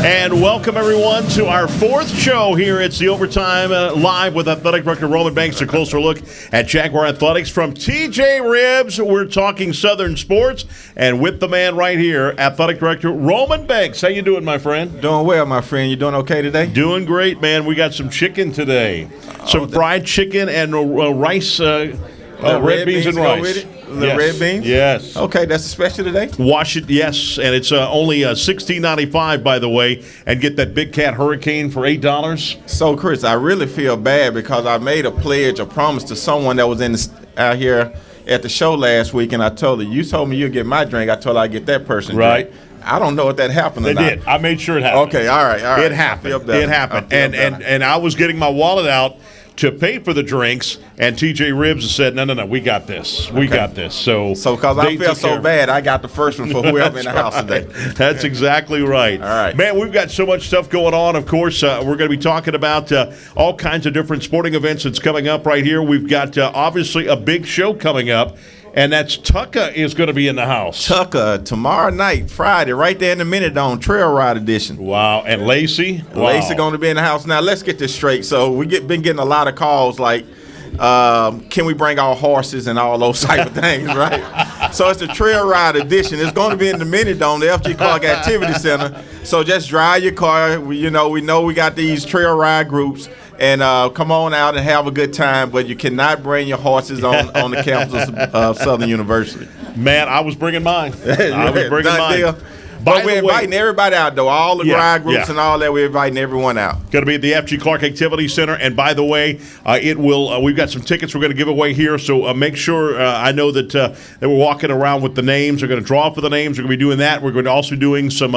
And welcome, everyone, to our fourth show here. It's the Overtime Live with Athletic Director Roman Banks. A closer look at Jaguar Athletics from TJ Ribbs. We're talking Southern sports, and with the man right here, Athletic Director Roman Banks. How you doing, my friend? Doing well, my friend. You doing okay today? Doing great, man. We got some chicken today. Some fried chicken and rice, red beans and rice. Red beans? Yes. Okay, that's a special today? Wash it, yes. And it's only $16.95, by the way. And get that Big Cat Hurricane for $8. So, Chris, I really feel bad because I made a promise to someone that was out here at the show last week, and I told her, you told me you'd get my drink. I told her I'd get that person right. drink. I don't know if that happened or not. It did. I made sure it happened. Okay, all right. It happened. It happened. And I was getting my wallet out to pay for the drinks, and TJ Ribbs said, no, we got this. We got this. So because I feel so bad, I got the first one for whoever in the house today. That's exactly right. All right. Man, we've got so much stuff going on. Of course, we're going to be talking about all kinds of different sporting events that's coming up right here. We've got, obviously, a big show coming up, and that's Tucka is going to be in the house. Tucka, tomorrow night, Friday, right there in the Minute Dome, Trail Ride Edition. Wow. And Lacey? Wow. Lacey going to be in the house. Now, let's get this straight. So been getting a lot of calls like, can we bring our horses and all those type of things, right? So it's the Trail Ride Edition. It's going to be in the Minute Dome, the FG Clark Activity Center. So just drive your car. We know we got these trail ride groups. And come on out and have a good time, but you cannot bring your horses on the campus of Southern University. Man, I was bringing mine. Deal. But we're inviting everybody out, though. All the ride groups and all that, we're inviting everyone out. Going to be at the FG Clark Activity Center. And by the way, we've got some tickets we're going to give away here. So make sure, I know that we're walking around with the names. We're going to draw for the names. We're going to be doing that. We're going to also be doing some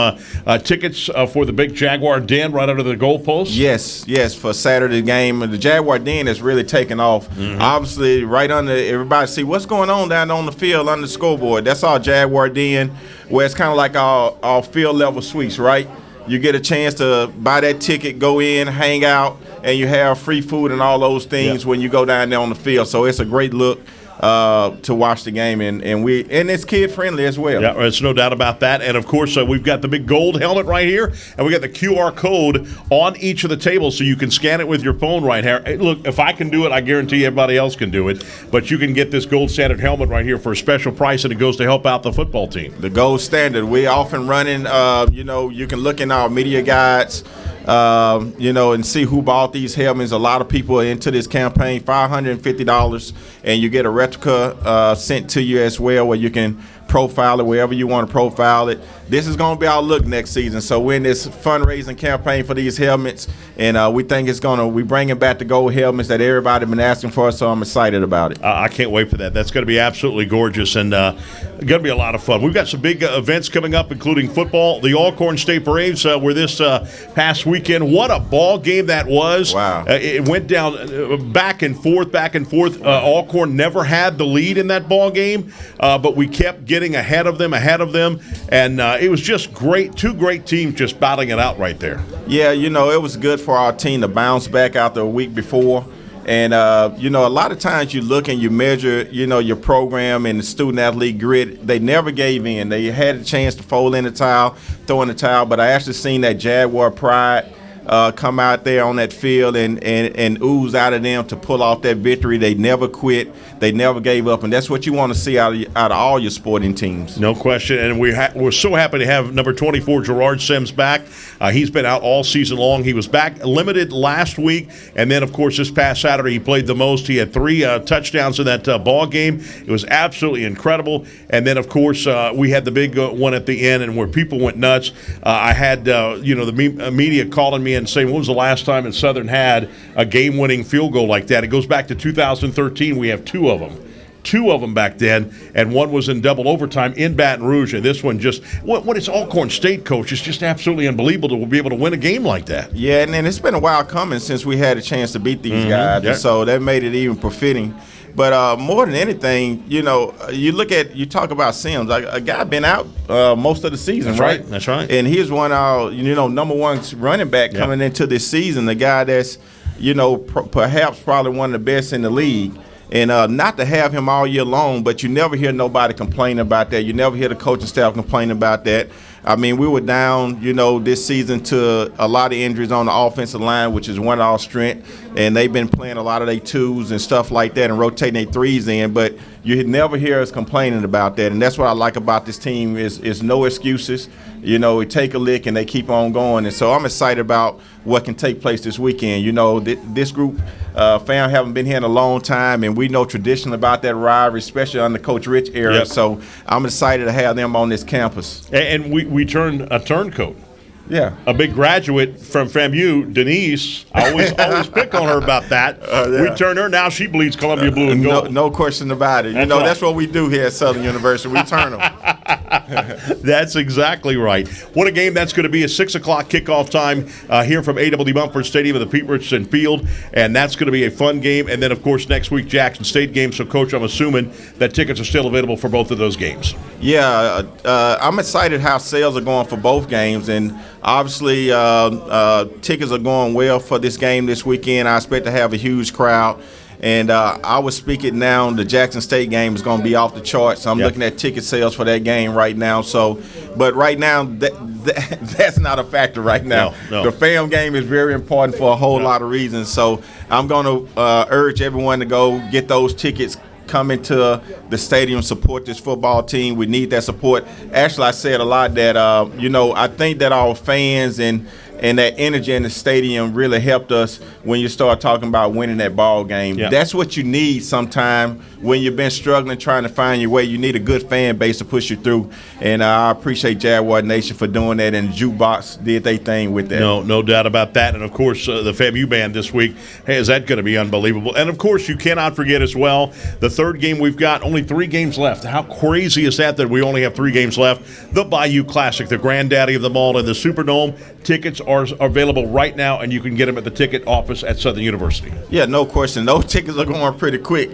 tickets for the big Jaguar Den right under the goalpost. Yes, for Saturday game. The Jaguar Den is really taking off. Mm-hmm. Obviously, right under everybody see what's going on down on the field under the scoreboard. That's our Jaguar Den, where it's kind of like our field level suites, right? You get a chance to buy that ticket, go in, hang out, and you have free food and all those things when you go down there on the field. So it's a great look to watch the game, and it's kid friendly as well. Yeah, there's no doubt about that. And of course, we've got the big gold helmet right here, and we got the QR code on each of the tables, so you can scan it with your phone right here. Hey, look, if I can do it, I guarantee everybody else can do it. But you can get this gold standard helmet right here for a special price, and it goes to help out the football team. The gold standard. We're often running. You can look in our media guides. And see who bought these helmets. A lot of people are into this campaign, $550, and you get a replica sent to you as well, where you can profile it wherever you want to profile it. This is going to be our look next season. So we're in this fundraising campaign for these helmets, and we think we're bringing back the gold helmets that everybody's been asking for, so I'm excited about it. I can't wait for that. That's going to be absolutely gorgeous, and going to be a lot of fun. We've got some big events coming up, including football. The Alcorn State Braves were this past weekend. What a ball game that was. Wow. It went down back and forth. Alcorn never had the lead in that ball game, but we kept getting ahead of them, and it was just great. Two great teams just battling it out right there. Yeah, it was good for our team to bounce back after a week before. And, a lot of times you look and you measure, your program and the student-athlete grit. They never gave in. They had a chance to fold in the towel, throw in the towel, but I actually seen that Jaguar pride come out there on that field and ooze out of them to pull off that victory. They never quit. They never gave up, and that's what you want to see out of all your sporting teams. No question, and we're so happy to have number 24, Gerard Sims, back. He's been out all season long. He was back limited last week, and then, of course, this past Saturday he played the most. He had 3 touchdowns in that ball game. It was absolutely incredible. And then, of course, we had the big one at the end, and where people went nuts. I had the media calling me and saying, when was the last time that Southern had a game-winning field goal like that? It goes back to 2013. We have 2 of them. 2 of them back then, and one was in double overtime in Baton Rouge. And this one just, what it's Alcorn State, coach, it's just absolutely unbelievable to be able to win a game like that. Yeah, and it's been a while coming since we had a chance to beat these guys, and so that made it even befitting. But more than anything, you talk about Sims. A guy been out most of the season, right? That's right. And he's one of our, number 1 running back coming into this season, the guy that's, perhaps probably one of the best in the league. And not to have him all year long, but you never hear nobody complain about that. You never hear the coaching staff complain about that. I mean, we were down, this season to a lot of injuries on the offensive line, which is one of our strengths. And they've been playing a lot of their twos and stuff like that and rotating their threes in. But you never hear us complaining about that. And that's what I like about this team is no excuses. We take a lick and they keep on going. And so I'm excited about what can take place this weekend. This group, fam, haven't been here in a long time, and we know tradition about that rivalry, especially under Coach Rich era. Yep. So I'm excited to have them on this campus. And we turned a turncoat. Yeah. A big graduate from FAMU, Denise. I always pick on her about that. Yeah. We turned her. Now she bleeds Columbia blue and gold. No question about it. That's That's what we do here at Southern University. We turn them. That's exactly right. What a game that's going to be. A 6 o'clock kickoff time here from A.W. Mumford Stadium at the Pete Richardson Field, and that's going to be a fun game. And then, of course, next week, Jackson State game. So, Coach, I'm assuming that tickets are still available for both of those games. Yeah, I'm excited how sales are going for both games, and obviously tickets are going well for this game this weekend. I expect to have a huge crowd. And I was speaking now, the Jackson State game is going to be off the charts. I'm looking at ticket sales for that game right now. So, but right now, that's not a factor right now. No. The FAM game is very important for a whole lot of reasons. So I'm going to urge everyone to go get those tickets. Come into the stadium, support this football team. We need that support. Actually, I said a lot that, I think that our fans and that energy in the stadium really helped us when you start talking about winning that ball game. Yeah. That's what you need sometime when you've been struggling, trying to find your way. You need a good fan base to push you through. And I appreciate Jaguar Nation for doing that, and Jukebox did their thing with that. No doubt about that. And, of course, the FAMU band this week, hey, is that going to be unbelievable. And, of course, you cannot forget as well, the third game we've got, only 3 games left. How crazy is that we only have 3 games left? The Bayou Classic, the granddaddy of them all in the Superdome. Tickets are available right now, and you can get them at the ticket office at Southern University. Yeah, no question. Those tickets are going pretty quick.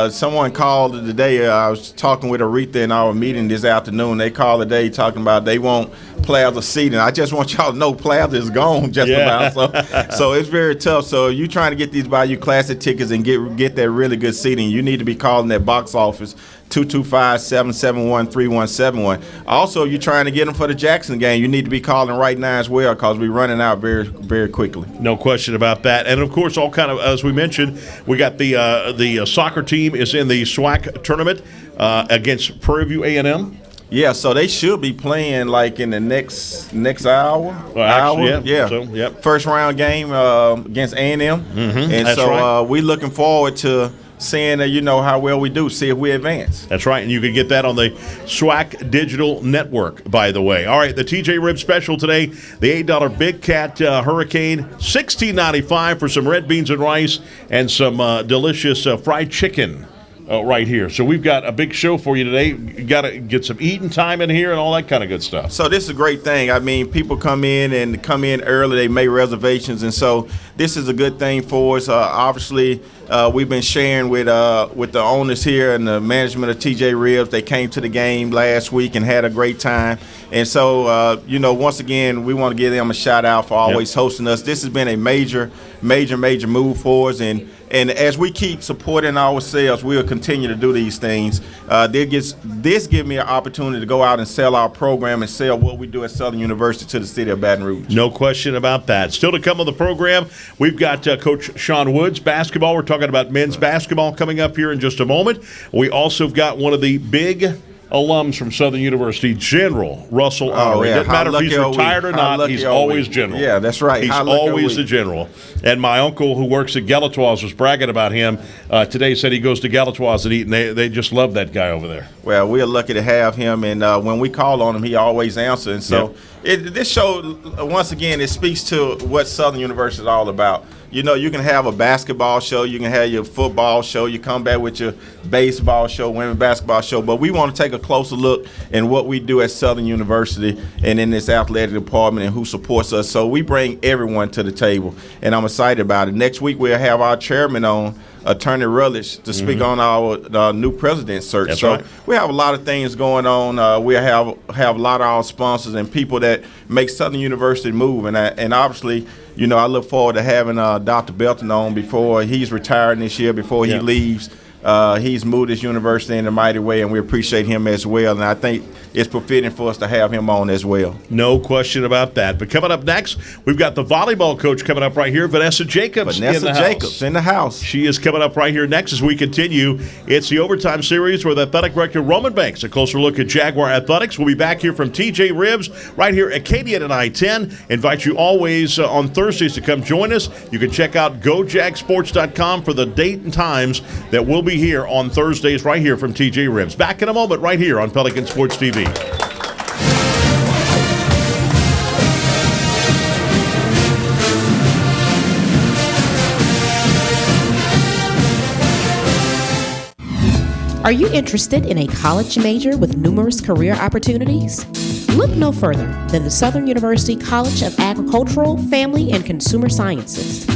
Someone called today. I was talking with Aretha in our meeting this afternoon. They called today talking about they want plaza seating. I just want y'all to know plaza is gone just about. So it's very tough. So you're trying to get these Bayou Classic tickets and get that really good seating, you need to be calling that box office 225-771-3171. Also, you're trying to get them for the Jackson game. You need to be calling right now as well, because we're running out very, very quickly. No question about that. And, of course, all kind of, as we mentioned, we got the soccer team is in the SWAC tournament against Prairie View A&M. Yeah, so they should be playing like in the next hour. Well, actually, yeah. So, yep. First round game against A&M. Mm-hmm. And that's so right. we're looking forward to seeing how well we do, see if we advance. That's right, and you can get that on the SWAC Digital Network, by the way. All right, the TJ Rib special today, the $8 Big Cat Hurricane, $16.95 for some red beans and rice and some delicious fried chicken right here. So we've got a big show for you today. You got to get some eating time in here and all that kind of good stuff. So this is a great thing. I mean, people come in early. They make reservations, and so this is a good thing for us. Obviously, we've been sharing with the owners here and the management of TJ Ribs. They came to the game last week and had a great time. And so, once again, we want to give them a shout out for always hosting us. This has been a major move for us, and as we keep supporting ourselves, we'll continue to do these things. This gives me an opportunity to go out and sell our program and sell what we do at Southern University to the city of Baton Rouge. No question about that. Still to come on the program, we've got Coach Sean Woods, basketball. We're talking about men's basketball coming up here in just a moment. We also have got one of the big alums from Southern University, General Russell Honore. It doesn't matter if he's retired or not, he's always General. Yeah, that's right. He's always the General. And my uncle who works at Galatoire's was bragging about him today, said he goes to Galatoire's and eat, and they just love that guy over there. Well, we're lucky to have him, and when we call on him, he always answers. And so this show, once again, it speaks to what Southern University is all about. You can have a basketball show, you can have your football show, you come back with your baseball show, women's basketball show, but we want to take a closer look in what we do at Southern University and in this athletic department and who supports us. So we bring everyone to the table, and I'm excited about it. Next week we'll have our chairman on, Attorney Rutledge, to speak on our new president search. That's so right. We have a lot of things going on. We have a lot of our sponsors and people that make Southern University move, and obviously, I look forward to having Dr. Belton on before he's retiring this year, before he leaves. He's moved this university in a mighty way, and we appreciate him as well. And I think it's befitting for us to have him on as well. No question about that. But coming up next, we've got the volleyball coach coming up right here, Vanessa Jacobs. In the house. She is coming up right here next as we continue. It's the Overtime Series with Athletic Director Roman Banks. A closer look at Jaguar Athletics. We'll be back here from TJ Ribs right here at Acadian and I-10. Invite you always on Thursdays to come join us. You can check out gojagsports.com for the date and times that we'll be here on Thursdays right here from TJ Ribs. Back in a moment right here on Pelican Sports TV. Are you interested in a college major with numerous career opportunities? Look no further than the Southern University College of Agricultural, Family, and Consumer Sciences.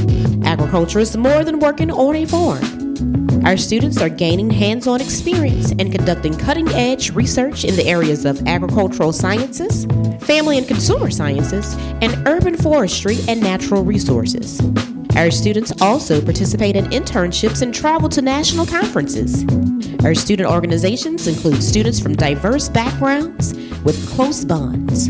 Agriculture is more than working on a farm. Our students are gaining hands-on experience and conducting cutting-edge research in the areas of agricultural sciences, family and consumer sciences, and urban forestry and natural resources. Our students also participate in internships and travel to national conferences. Our student organizations include students from diverse backgrounds with close bonds.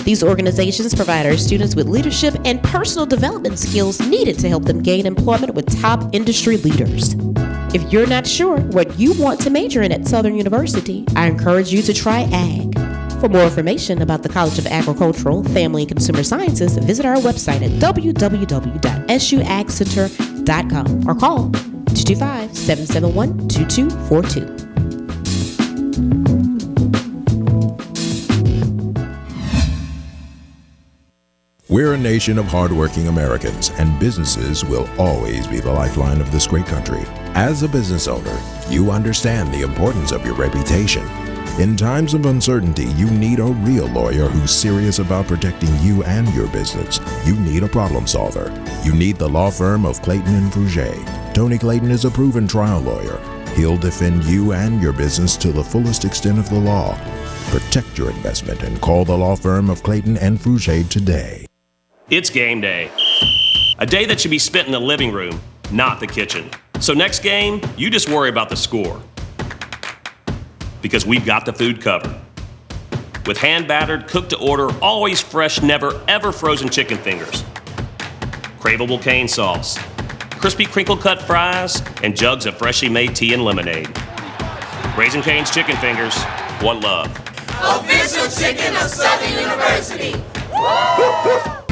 These organizations provide our students with leadership and personal development skills needed to help them gain employment with top industry leaders. If you're not sure what you want to major in at Southern University, I encourage you to try Ag. For more information about the College of Agricultural, Family, and Consumer Sciences, visit our website at www.suagcenter.com or call 225-771-2242. We're a nation of hardworking Americans, and businesses will always be the lifeline of this great country. As a business owner, you understand the importance of your reputation. In times of uncertainty, you need a real lawyer who's serious about protecting you and your business. You need a problem solver. You need the law firm of Clayton and Fruget. Tony Clayton is a proven trial lawyer. He'll defend you and your business to the fullest extent of the law. Protect your investment and call the law firm of Clayton and Fruget today. It's game day. A day that should be spent in the living room, not the kitchen. So next game, you just worry about the score. Because we've got the food covered. With hand-battered, cooked-to-order, always fresh, never, ever frozen chicken fingers. Craveable cane sauce. Crispy crinkle-cut fries, and jugs of freshly made tea and lemonade. Raising Cane's Chicken Fingers, one love. Official chicken of Southern University.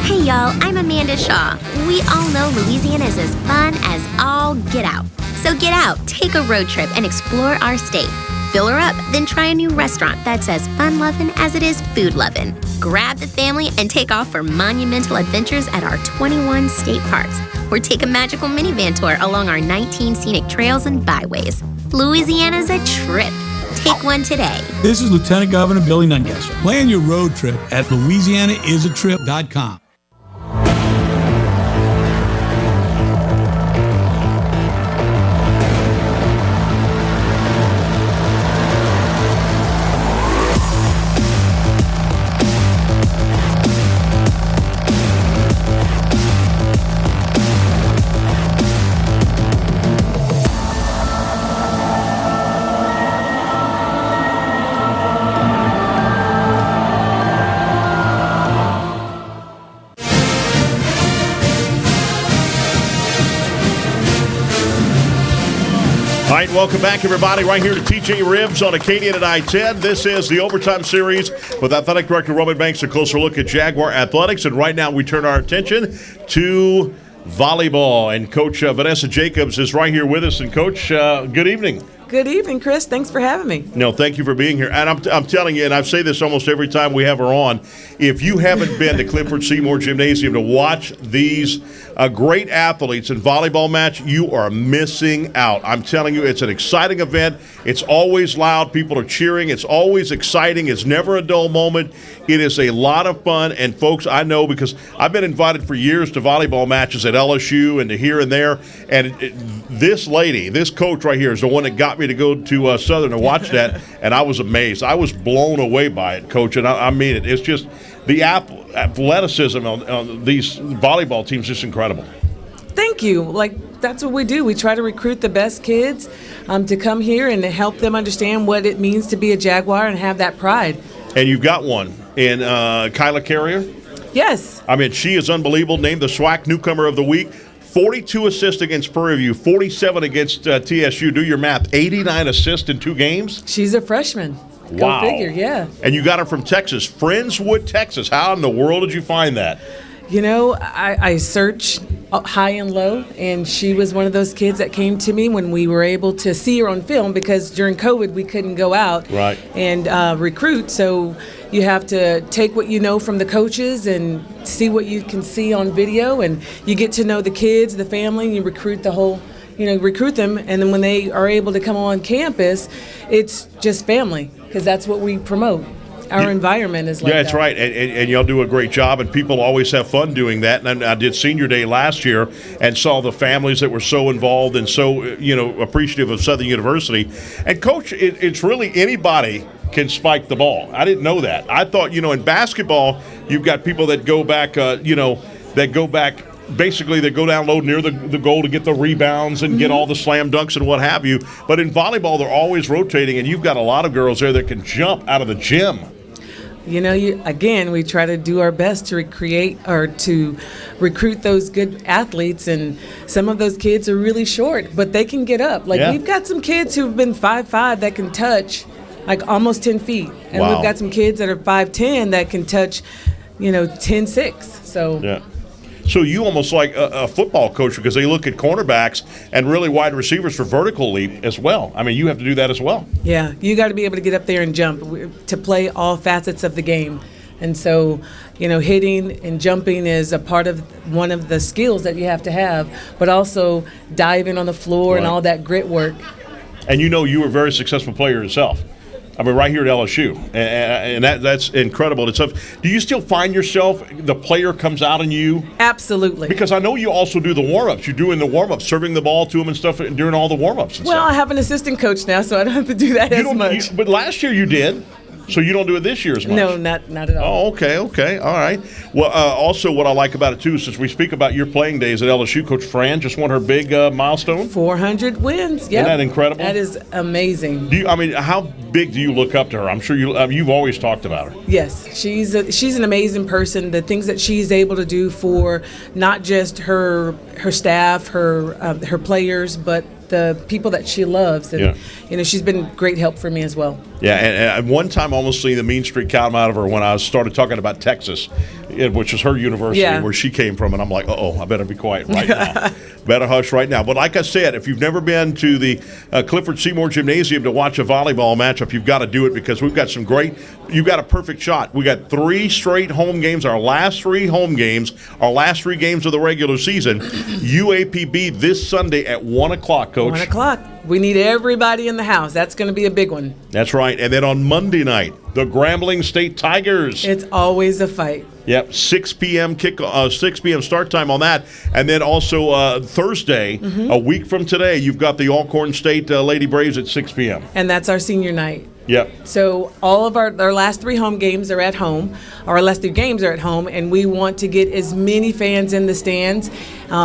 Hey y'all, I'm Amanda Shaw. We all know Louisiana is as fun as all get out. So get out, take a road trip, and explore our state. Fill her up, then try a new restaurant that's as fun-loving as it is food-loving. Grab the family and take off for monumental adventures at our 21 state parks. Or take a magical minivan tour along our 19 scenic trails and byways. Louisiana's a trip. Take one today. This is Lieutenant Governor Billy Nungesser. Plan your road trip at LouisianaIsATrip.com. All right, welcome back, everybody, right here to TJ Ribs on Acadian at I-10. This is the Overtime Series with Athletic Director Roman Banks. A closer look at Jaguar Athletics. And right now we turn our attention to volleyball. And Coach Vanessa Jacobs is right here with us. And, Coach, good evening. Good evening, Chris. Thanks for having me. No, thank you for being here. And I'm telling you, and I say this almost every time we have her on, if you haven't been to Clifford Seymour Gymnasium to watch these great athletes in volleyball match, you are missing out. I'm telling you, it's an exciting event. It's always loud. People are cheering. It's always exciting. It's never a dull moment. It is a lot of fun. And, folks, I know because I've been invited for years to volleyball matches at LSU and to here and there. And this lady, this coach right here is the one that got me to go to Southern to watch that, and I was amazed. I was blown away by it, Coach, and I mean it. It's just the athleticism on these volleyball teams is just incredible. Thank you. Like, that's what we do. We try to recruit the best kids to come here and to help them understand what it means to be a Jaguar and have that pride. And you've got one in Kyla Carrier. Yes. I mean, she is unbelievable. Named the SWAC Newcomer of the Week. 42 assists against Prairie View, 47 against TSU. Do your math. 89 assists in 2 games. She's a freshman. Wow. Go figure, yeah. And you got her from Texas, Friendswood, Texas. How in the world did you find that? You know, I search high and low, and she was one of those kids that came to me when we were able to see her on film, because during COVID we couldn't go out and recruit. So you have to take what you know from the coaches and see what you can see on video, and you get to know the kids, the family, and you recruit the whole, recruit them. And then when they are able to come on campus, it's just family, because that's what we promote. Our environment is like that. Yeah, that's right, and y'all do a great job, and people always have fun doing that. And I did Senior Day last year and saw the families that were so involved and so appreciative of Southern University. And Coach, it's really anybody can spike the ball. I didn't know that. I thought in basketball you've got people that go back, Basically, they go down low near the goal to get the rebounds and get all the slam dunks and what have you. But in volleyball, they're always rotating, and you've got a lot of girls there that can jump out of the gym. Again, we try to do our best to to recruit those good athletes, and some of those kids are really short, but they can get up. We've got some kids who've been 5'5" that can touch like almost 10 feet, and we've got some kids that are 5'10" that can touch, 10'6". So. Yeah. So you almost like a football coach, because they look at cornerbacks and really wide receivers for vertical leap as well. I mean, you have to do that as well. Yeah, you got to be able to get up there and jump to play all facets of the game. And so, hitting and jumping is a part of one of the skills that you have to have, but also diving on the floor and all that grit work. And you were a very successful player yourself. I mean, right here at LSU, and that's incredible. It's tough. Do you still find yourself, the player comes out in you? Absolutely. Because I know you also do the warm-ups. You're doing the warm-ups, serving the ball to them and stuff during all the warm-ups and stuff. I have an assistant coach now, so I don't have to do that as much. But last year you did. So you don't do it this year as much? No, not at all. Oh, okay. All right. Well, also what I like about it, too, since we speak about your playing days at LSU, Coach Fran just won her big milestone. 400 wins, Isn't that incredible? That is amazing. How big do you look up to her? I'm sure you've always talked about her. Yes, she's an amazing person. The things that she's able to do for not just her staff, her players, but the people that she loves. And, she's been great help for me as well. Yeah, and one time I almost seen the mean streak come out of her when I started talking about Texas, which is her university where she came from, and I'm like, I better be quiet right now. Better hush right now. But like I said, if you've never been to the Clifford Seymour Gymnasium to watch a volleyball matchup, you've got to do it, because we've got you've got a perfect shot. We got 3 straight home games, our last 3 home games, our last 3 games of the regular season. UAPB this Sunday at 1 o'clock, Coach. 1 o'clock. We need everybody in the house. That's going to be a big one. That's right. And then on Monday night, the Grambling State Tigers. It's always a fight. Yep, 6 p.m. 6 p.m. start time on that. And then also Thursday, a week from today, you've got the Alcorn State Lady Braves at 6 p.m. And that's our senior night. Yep. So all of our last 3 home games are at home. Our last 3 games are at home, and we want to get as many fans in the stands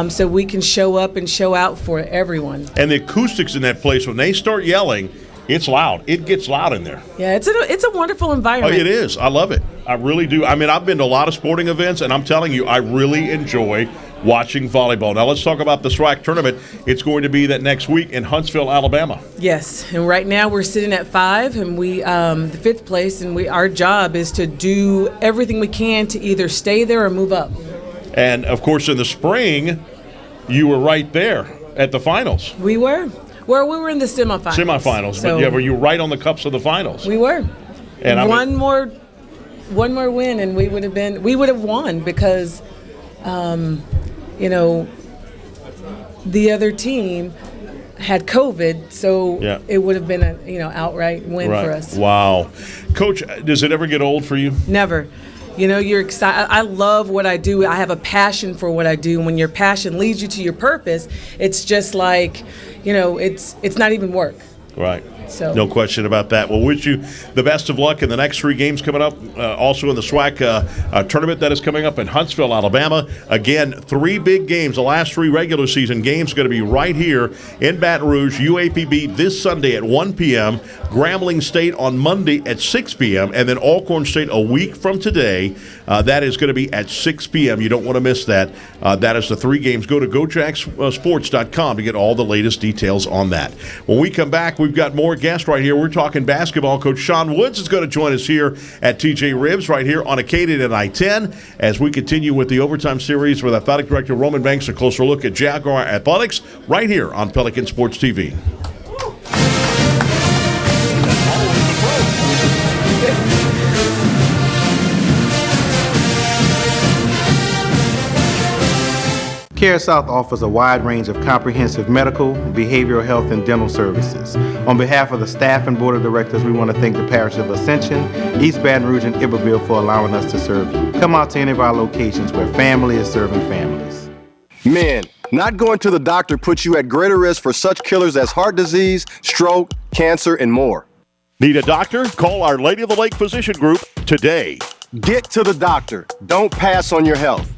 so we can show up and show out for everyone. And the acoustics in that place, when they start yelling, it's loud. It gets loud in there. Yeah, it's a wonderful environment. Oh, it is. I love it. I really do. I mean, I've been to a lot of sporting events, and I'm telling you, I really enjoy watching volleyball. Now, let's talk about the SWAC tournament. It's going to be that next week in Huntsville, Alabama. Yes, and right now we're sitting at 5, and we the 5th place, and our job is to do everything we can to either stay there or move up. And, of course, in the spring, you were right there at the finals. We were. Well, we were in the semifinals. So, but were you right on the cups of the finals? We were. And one more win, and we would have won, because, the other team had COVID, so it would have been a outright win for us. Wow, Coach, does it ever get old for you? Never. You're excited. I love what I do. I have a passion for what I do. When your passion leads you to your purpose, it's just like, it's not even work. Right. So No question about that. We'll wish you the best of luck in the next 3 games coming up. Also in the SWAC tournament that is coming up in Huntsville, Alabama. Again, 3 big games. The last 3 regular season games going to be right here in Baton Rouge. UAPB this Sunday at 1 p.m. Grambling State on Monday at 6 p.m. And then Alcorn State a week from today. That is going to be at 6 p.m. You don't want to miss that. That is the 3 games. Go to GoJacksSports.com to get all the latest details on that. When we come back, we've got more guests right here. We're talking basketball. Coach Sean Woods is going to join us here at TJ Ribs right here on Acadian and I-10 as we continue with the overtime series with Athletic Director Roman Banks. A closer look at Jaguar Athletics right here on Pelican Sports TV. Care South offers a wide range of comprehensive medical, behavioral health, and dental services. On behalf of the staff and board of directors, we want to thank the Parish of Ascension, East Baton Rouge, and Iberville for allowing us to serve you. Come out to any of our locations where family is serving families. Men, not going to the doctor puts you at greater risk for such killers as heart disease, stroke, cancer, and more. Need a doctor? Call our Lady of the Lake Physician Group today. Get to the doctor. Don't pass on your health.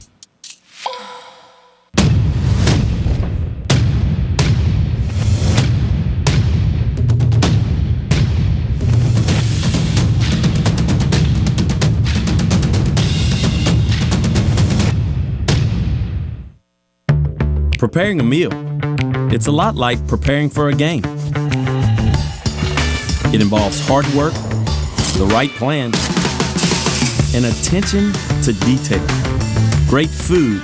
Preparing a meal. It's a lot like preparing for a game. It involves hard work, the right plan, and attention to detail. Great food,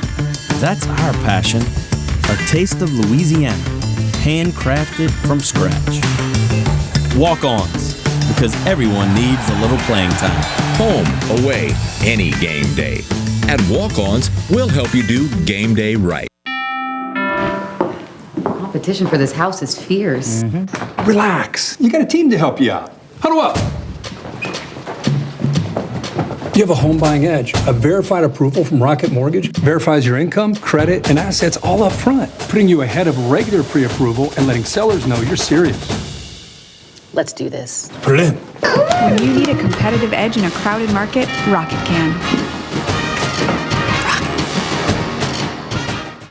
that's our passion. A taste of Louisiana, handcrafted from scratch. Walk-ons, because everyone needs a little playing time. Home, away, any game day. At Walk-Ons, we'll help you do game day right. Competition for this house is fierce. Relax. You got a team to help you out. Huddle up. You have a home buying edge. A verified approval from Rocket Mortgage verifies your income, credit, and assets all up front, putting you ahead of regular pre-approval and letting sellers know you're serious. Let's do this. Put it in. When you need a competitive edge in a crowded market, Rocket can.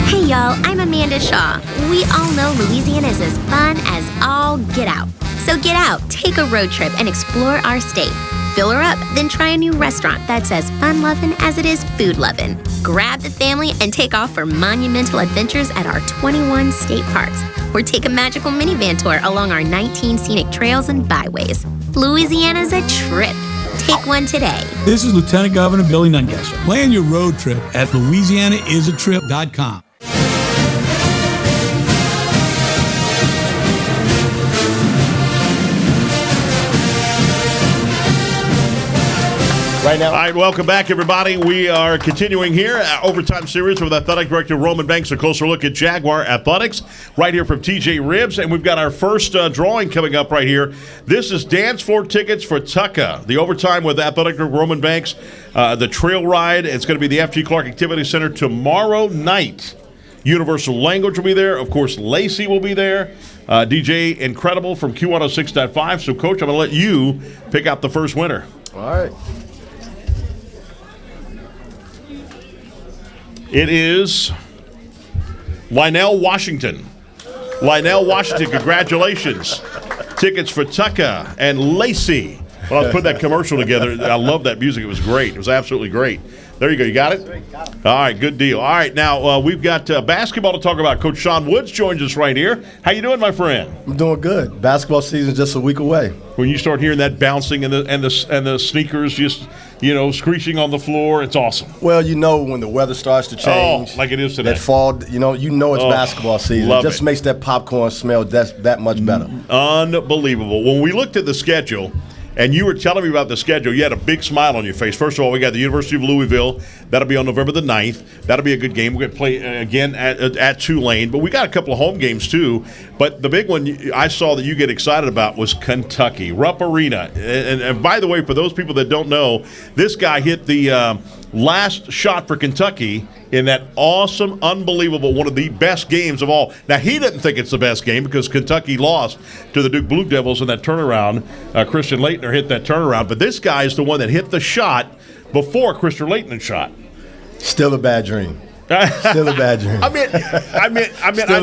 Hey y'all, I'm Amanda Shaw. We all know Louisiana is as fun as all get out. So get out, take a road trip, and explore our state. Fill her up, then try a new restaurant that's as fun-loving as it is food-loving. Grab the family and take off for monumental adventures at our 21 state parks. Or take a magical minivan tour along our 19 scenic trails and byways. Louisiana's a trip. Take one today. This is Lieutenant Governor Billy Nungesser. Plan your road trip at LouisianaIsATrip.com. Right now. All right, welcome back, everybody. We are continuing here, overtime series with Athletic Director Roman Banks. A closer look at Jaguar Athletics right here from TJ Ribs. And we've got our first drawing coming up right here. This is dance floor tickets for Tucka, the overtime with Athletic Director Roman Banks, the trail ride. It's going to be the F.G. Clark Activity Center tomorrow night. Universal Language will be there. Of course, Lacey will be there. DJ Incredible from Q106.5. So, Coach, I'm going to let you pick out the first winner. All right. It is Lionel Washington. Lionel Washington, congratulations. Tickets for Tucka and Lacey. Well, I'll put that commercial together. I love that music. It was great. It was absolutely great. There you go. You got it? All right, good deal. All right, now we've got basketball to talk about. Coach Sean Woods joins us right here. How you doing, my friend? I'm doing good. Basketball season's just a week away. When you start hearing that bouncing and the sneakers just screeching on the floor, it's awesome. Well, when the weather starts to change, like it is today. That fall, it's basketball season. It just makes that popcorn smell that much better. Unbelievable. When we looked at the schedule, and you were telling me about the schedule, you had a big smile on your face. First of all, we got the University of Louisville. That'll be on November the 9th. That'll be a good game. We're going to play again at Tulane. But we got a couple of home games, too. But the big one I saw that you get excited about was Kentucky, Rupp Arena. And by the way, for those people that don't know, this guy hit the last shot for Kentucky in that awesome, unbelievable, one of the best games of all. Now, he didn't think it's the best game because Kentucky lost to the Duke Blue Devils in that turnaround. Christian Laettner hit that turnaround, but this guy is the one that hit the shot before Christian Laettner shot. Still a bad dream. Still a bad dream. I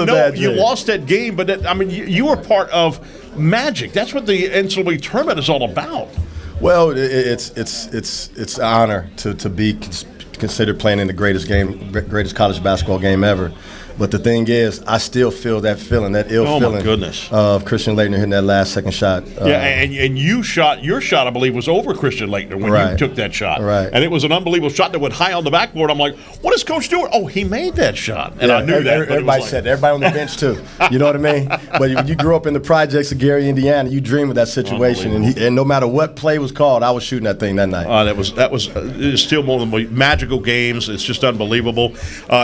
know you lost that game, but you were part of magic. That's what the NCAA tournament is all about. Well, it's an honor to be considered playing in the greatest college basketball game ever. But the thing is, I still feel that feeling, that ill feeling. My goodness. Of Christian Laettner hitting that last second shot. And your shot, I believe, was over Christian Laettner when you took that shot. Right. And it was an unbelievable shot that went high on the backboard. I'm like, what is Coach doing? Oh, he made that shot. And I knew that. Everybody said that. Everybody on the bench, too. You know what I mean? But when you grew up in the projects of Gary, Indiana, you dream of that situation. And no matter what play was called, I was shooting that thing that night. That was still one of the magical games. It's just unbelievable.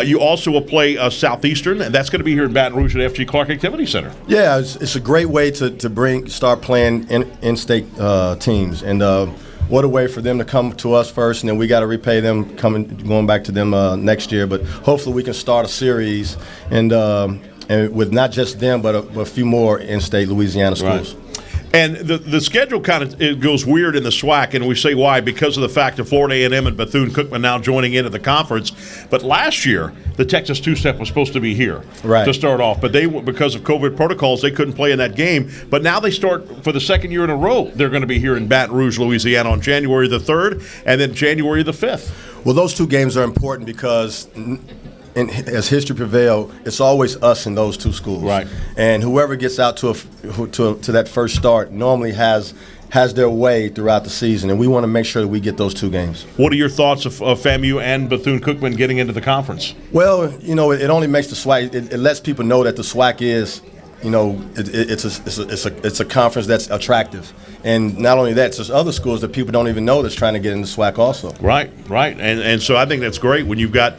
You also will play Southeastern, and that's going to be here in Baton Rouge at F.G. Clark Activity Center. Yeah, it's a great way to start playing in-state teams, and what a way for them to come to us first, and then we got to repay them going back to them next year. But hopefully we can start a series and with not just them, but a few more in-state Louisiana schools. Right. And the schedule it goes weird in the SWAC, and we say why, because of the fact of Florida A&M and Bethune-Cookman now joining into the conference. But last year, the Texas two-step was supposed to be here to start off. But because of COVID protocols, they couldn't play in that game. But now they start for the second year in a row. They're going to be here in Baton Rouge, Louisiana on January the 3rd and then January the 5th. Well, those two games are important because as history prevailed, it's always us in those two schools. Right. And whoever gets out to that first start normally has their way throughout the season, and we want to make sure that we get those two games. What are your thoughts of FAMU and Bethune-Cookman getting into the conference? Well, it only makes the SWAC. It lets people know that the SWAC is, it's a conference that's attractive. And not only that, there's other schools that people don't even know that's trying to get into SWAC also. Right. And so I think that's great. When you've got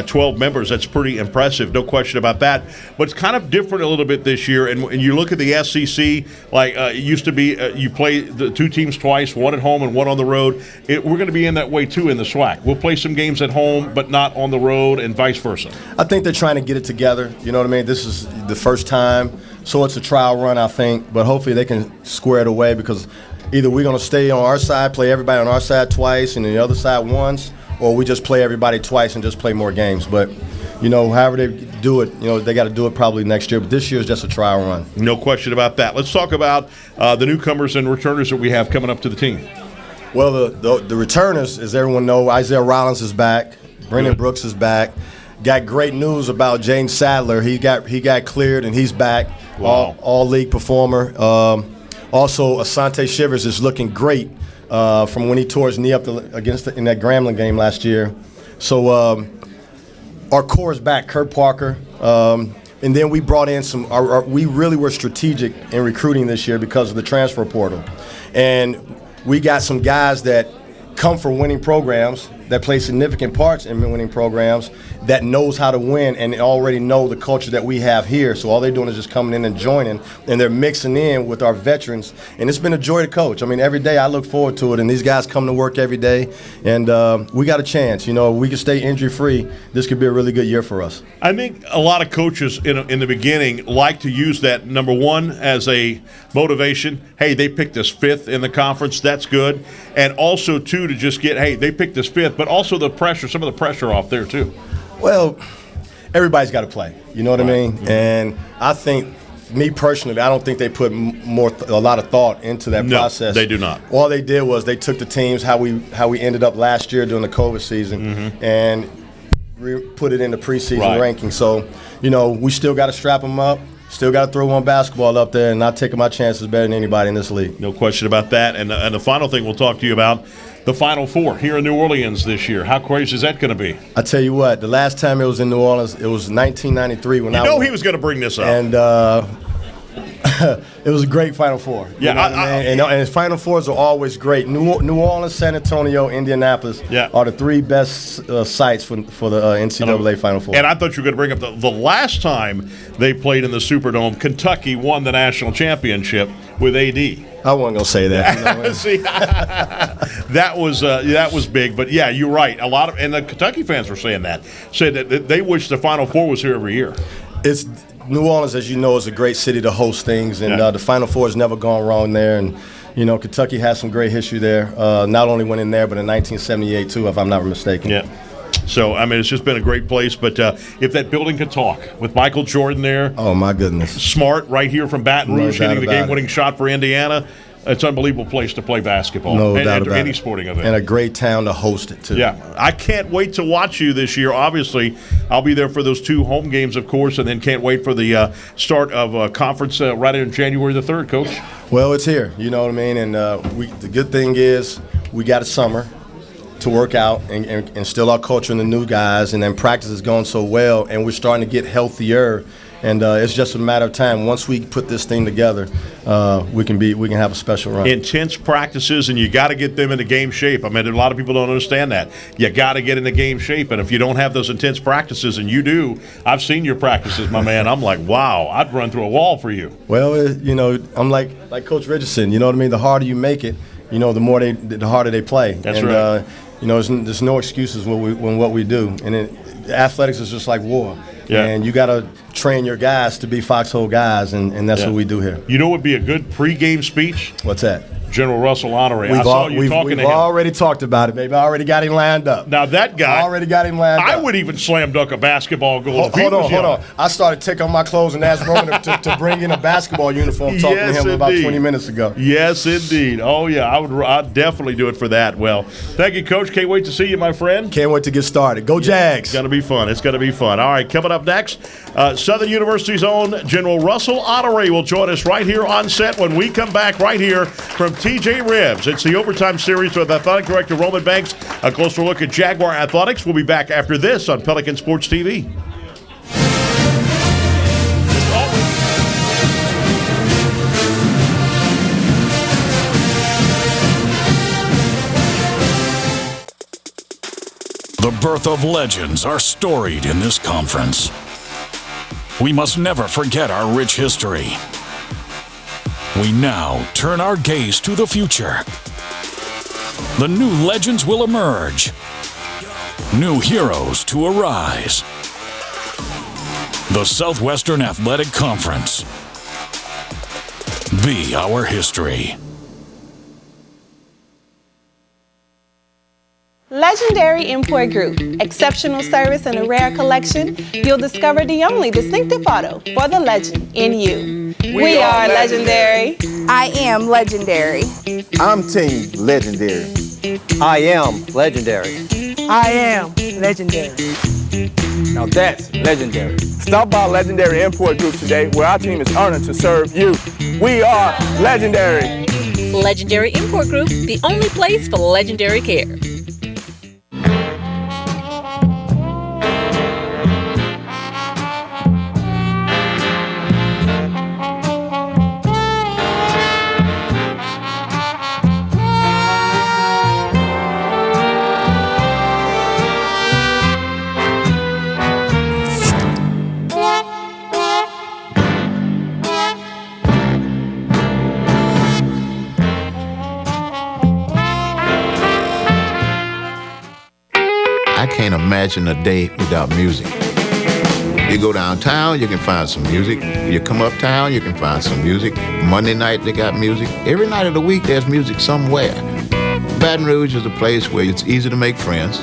12 members, that's pretty impressive, no question about that. But it's kind of different a little bit this year. And you look at the SEC, like it used to be you play the two teams twice, one at home and one on the road. We're going to be in that way, too, in the SWAC. We'll play some games at home, but not on the road, and vice versa. I think they're trying to get it together. You know what I mean? This is the first time. So it's a trial run, I think, but hopefully they can square it away, because either we're going to stay on our side, play everybody on our side twice and the other side once, or we just play everybody twice and just play more games. But, however they do it, they got to do it probably next year. But this year is just a trial run. No question about that. Let's talk about the newcomers and returners that we have coming up to the team. Well, the returners, as everyone knows, Isaiah Rollins is back. Brendan Brooks is back. Got great news about Jaden Sadler. He got cleared and he's back. Wow. All league performer. Also, Asante Shivers is looking great from when he tore his knee up in that Grambling game last year. So our core is back. Kurt Parker. And then we brought in we really were strategic in recruiting this year because of the transfer portal. And we got some guys that come from winning programs, that play significant parts in winning programs, that knows how to win and already know the culture that we have here. So all they're doing is just coming in and joining, and they're mixing in with our veterans. And it's been a joy to coach. I mean, every day I look forward to it, and these guys come to work every day, and we got a chance. We can stay injury-free. This could be a really good year for us. I think a lot of coaches in the beginning like to use that, number one, as a motivation. Hey, they picked us 5th in the conference. That's good. And also, too, to just get, hey, they picked us 5th, but also the pressure, some of the pressure off there, too. Well, everybody's got to play. You know what I mean? Mm-hmm. And I think, me personally, I don't think they put a lot of thought into that process. No, they do not. All they did was they took the teams how we ended up last year during the COVID season and put it in the preseason ranking. So, we still got to strap them up. Still got to throw one basketball up there, and not taking my chances better than anybody in this league. No question about that. And the final thing we'll talk to you about, the Final Four here in New Orleans this year. How crazy is that going to be? I tell you what, the last time it was in New Orleans, it was 1993 when he was going to bring this up. And It was a great Final Four. Yeah, you know what I mean? And Final Fours are always great. New Orleans, San Antonio, Indianapolis are the three best sites for the NCAA Final Four. And I thought you were going to bring up the last time they played in the Superdome, Kentucky won the national championship with AD. I wasn't gonna say that. You know? See, that was big, but yeah, you're right. A lot of the Kentucky fans were saying said that they wish the Final Four was here every year. It's New Orleans, as you know, is a great city to host things, and the Final Four has never gone wrong there. And you know, Kentucky has some great history there. Not only winning there, but in 1978 too, if I'm not mistaken. Yeah. So, I mean, it's just been a great place. But if that building could talk, with Michael Jordan there. Oh, my goodness. Smart right here from Baton Rouge, hitting the game-winning shot for Indiana. It's an unbelievable place to play basketball. No doubt about any it. sporting event. And a great town to host it, too. Yeah. I can't wait to watch you this year. Obviously, I'll be there for those 2 home games, of course, and then can't wait for the start of conference right in January the 3rd, Coach. Well, it's here. You know what I mean? And the good thing is we got a summer to work out and instill our culture in the new guys, and then practice is going so well, and we're starting to get healthier, and it's just a matter of time. Once we put this thing together, we can have a special run. Intense practices, and you got to get them into game shape. I mean, a lot of people don't understand that. You got to get into game shape, and if you don't have those intense practices, and you do, I've seen your practices, my man. I'm like, wow, I'd run through a wall for you. Well, you know, I'm like Coach Richardson. You know what I mean? The harder you make it, you know, the harder they play. That's right. You know, there's no excuses when what we do, and athletics is just like war. Yeah. And you got to train your guys to be foxhole guys, and that's what we do here. You know what would be a good pregame speech? What's that? General Russell Honore. We've already talked about it, baby. I already got him lined up. Now that guy, already got him lined up. I would even slam dunk a basketball goal. Hold on. I started taking off my clothes and asked Roman to bring in a basketball uniform. Talking to him about 20 minutes ago. Yes, indeed. Oh yeah, I'd definitely do it for that. Well, thank you, Coach. Can't wait to see you, my friend. Can't wait to get started. Go Jags! It's gonna be fun. It's gonna be fun. All right, coming up next, Southern University's own General Russell Honore will join us right here on set when we come back right here from TJ Ribs. It's the Overtime Series with Athletic Director Roman Banks. A closer look at Jaguar Athletics. We'll be back after this on Pelican Sports TV. The birth of legends are storied in this conference. We must never forget our rich history. We now turn our gaze to the future. The new legends will emerge. New heroes to arise. The Southwestern Athletic Conference. Be our history. Legendary Import Group. Exceptional service and a rare collection. You'll discover the only distinctive photo for the legend in you. We are legendary. I am legendary. I'm Team Legendary. I am legendary. I am legendary. Now that's legendary. Stop by Legendary Import Group today, where our team is honored to serve you. We are legendary. Legendary Import Group, the only place for legendary care. I can't imagine a day without music. You go downtown, you can find some music. You come uptown, you can find some music. Monday night, they got music. Every night of the week, there's music somewhere. Baton Rouge is a place where it's easy to make friends,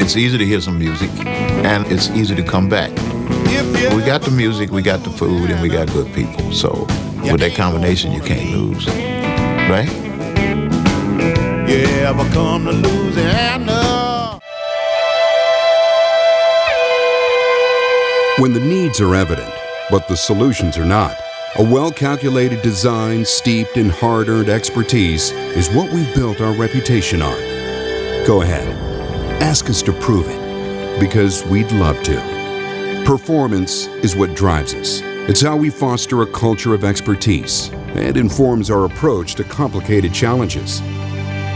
it's easy to hear some music, and it's easy to come back. We got the music, we got the food, and we got good people. So with that combination, you can't lose, right? You ever come to Louisiana? When the needs are evident, but the solutions are not, a well-calculated design steeped in hard-earned expertise is what we've built our reputation on. Go ahead. Ask us to prove it, because we'd love to. Performance is what drives us. It's how we foster a culture of expertise and informs our approach to complicated challenges.